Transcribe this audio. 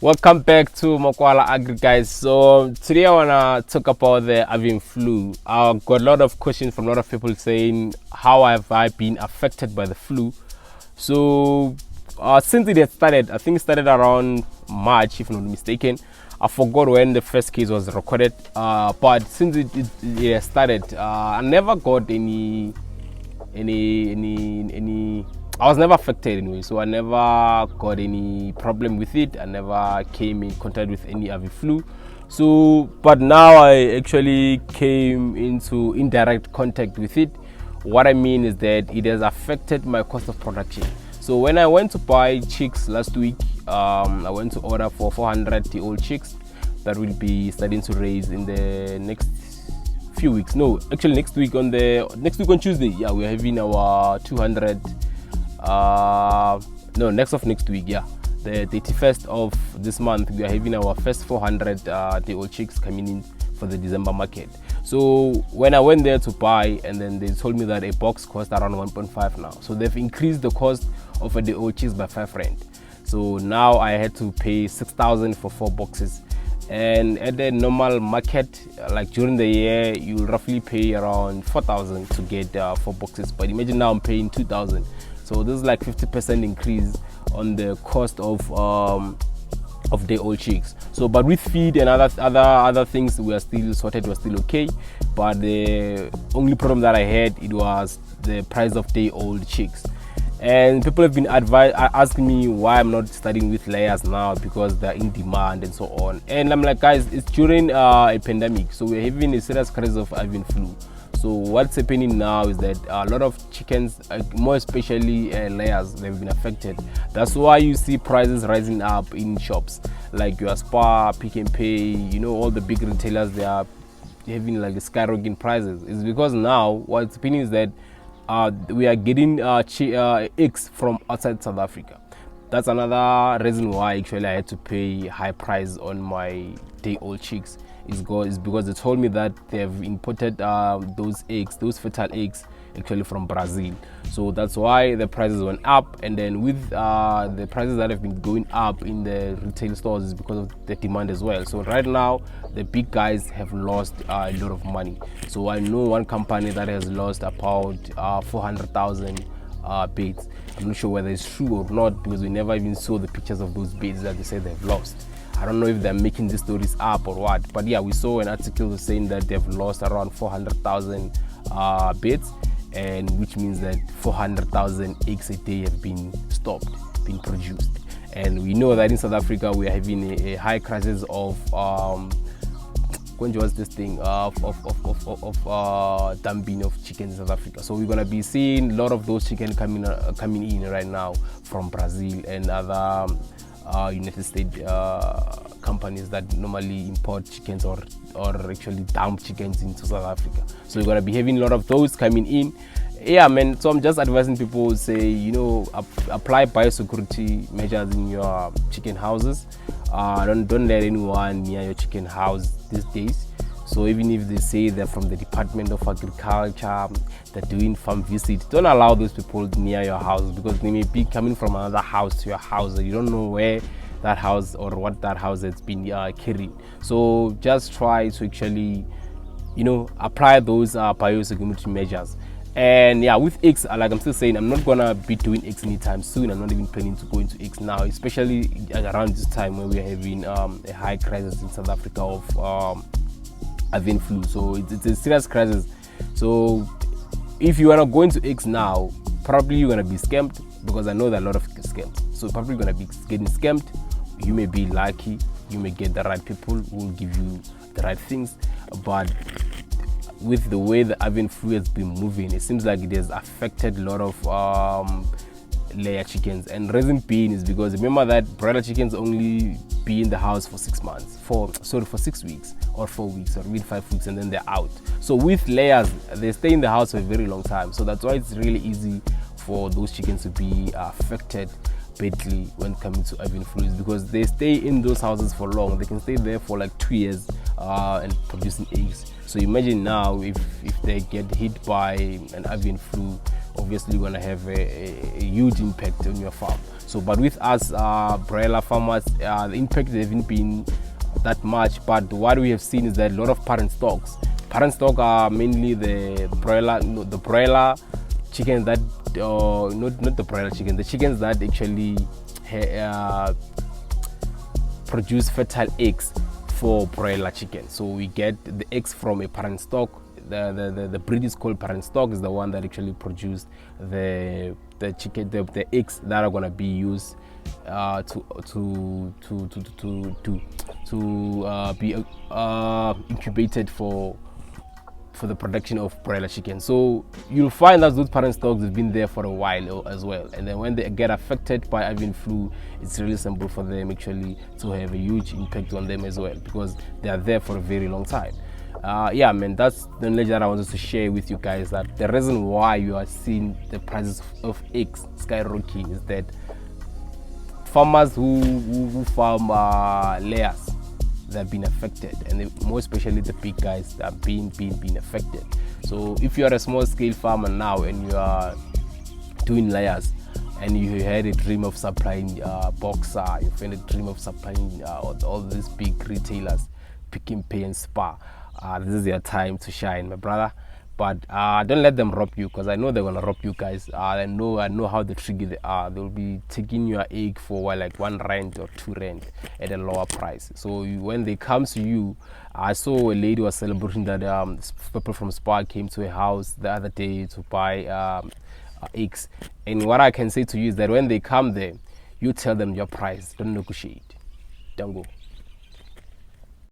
Welcome back to Mokwala Agri, guys. So today I wanna talk about the avian flu. I got a lot of questions from a lot of people saying how have I been affected by the flu. So since it had started, I think it started around March, if I'm not mistaken. I forgot when the first case was recorded, but since it started, I never got any. I was never affected anyway, so I never got any problem with it. I never came in contact with any avian flu. So, but now I actually came into indirect contact with it. What I mean is that it has affected my cost of production. So when I went to buy chicks last week, I went to order for 400-day-old chicks that will be starting to raise in the next few weeks. No, actually next week on Tuesday. Yeah, we're having our 200. Next week, yeah, the 31st of this month, we are having our first 400-day-old chicks coming in for the December market. So when I went there to buy, and then they told me that a box cost around 1.5 now, so they've increased the cost of a day-old chicks by 5 rand. So now I had to pay 6,000 for 4 boxes, and at the normal market, like during the year, you'll roughly pay around 4,000 to get 4 boxes, but imagine now I'm paying 2,000. So this is like 50% increase on the cost of day-old chicks. So, but with feed and other things, we are still sorted. We're still okay. But the only problem that I had, it was the price of day-old chicks. And people have been asking me why I'm not starting with layers now, because they're in demand and so on. And I'm like, guys, it's during a pandemic, so we're having a serious crisis of avian flu. So what's happening now is that a lot of chickens, more especially layers, they've been affected. That's why you see prices rising up in shops like your Spar, Pick and Pay, all the big retailers. They are having like skyrocketing prices. It's because now what's happening is that we are getting eggs from outside South Africa. That's another reason why actually I had to pay high price on my day-old chicks. Is because they told me that they have imported those fertile eggs actually from Brazil. So that's why the prices went up. And then with the prices that have been going up in the retail stores is because of the demand as well. So right now the big guys have lost a lot of money. So I know one company that has lost about 400,000 beds. I'm not sure whether it's true or not, because we never even saw the pictures of those beds that they say they've lost. I don't know if they're making these stories up or what, but yeah, we saw an article saying that they've lost around 400,000 beds, and which means that 400,000 eggs a day have been stopped, been produced. And we know that in South Africa we are having a high crisis of dumping of chickens in South Africa. So we're gonna be seeing a lot of those chickens coming in right now from Brazil and other United States companies that normally import chickens or actually dump chickens into South Africa. So we're gonna be having a lot of those coming in. Yeah, man. So I'm just advising people, say, apply biosecurity measures in your chicken houses. Don't let anyone near your chicken house these days. So even if they say they're from the Department of Agriculture, they're doing farm visit, don't allow those people near your house, because they may be coming from another house to your house. You don't know where that house or what that house has been carrying. So just try to actually, apply those biosecurity measures. And yeah, with eggs, like I'm still saying, I'm not gonna be doing eggs anytime soon. I'm not even planning to go into eggs now, especially around this time when we're having a high crisis in South Africa of avian flu. So it's a serious crisis. So if you are not going to eggs now, probably you're gonna be scammed, because I know that a lot of scams. So probably gonna be getting scammed. You may be lucky, you may get the right people who will give you the right things, but with the way the avian flu has been moving, it seems like it has affected a lot of layer chickens. And reason being is because remember that broiler chickens only be in the house for 6 weeks or 4 weeks or even 5 weeks, and then they're out. So with layers, they stay in the house for a very long time. So that's why it's really easy for those chickens to be affected badly when coming to avian flu, because they stay in those houses for long. They can stay there for like 2 years and producing eggs. So imagine now if they get hit by an avian flu, obviously you're going to have a huge impact on your farm. So but with us broiler farmers, the impact hasn't been that much, but what we have seen is that a lot of parent stocks are mainly the broiler chickens that not the broiler chicken, the chickens that actually produce fertile eggs for broiler chicken. So we get the eggs from a parent stock. The breed is called parent stock, is the one that actually produced the chicken, the eggs that are going to be used to be incubated for the production of broiler chicken. So you'll find that those parent stocks have been there for a while as well, and then when they get affected by avian flu, it's really simple for them actually to have a huge impact on them as well, because they are there for a very long time. Yeah, man, that's the knowledge that I wanted to share with you guys, that the reason why you are seeing the prices of eggs skyrocketing is that farmers who farm layers, they've been affected, and more especially the big guys that are being affected. So if you are a small scale farmer now and you are doing layers, and you had a dream of supplying Boxer, you had a dream of supplying all these big retailers, Pick n Pay and Spar, this is your time to shine, my brother. But don't let them rob you, because I know they're gonna rob you guys. I know how the tricky they are. They'll be taking your egg for like R1 or R2 at a lower price. So when they come to you, I saw a lady was celebrating that people from Spar came to a house the other day to buy eggs. And what I can say to you is that when they come there, you tell them your price. Don't negotiate. Don't go.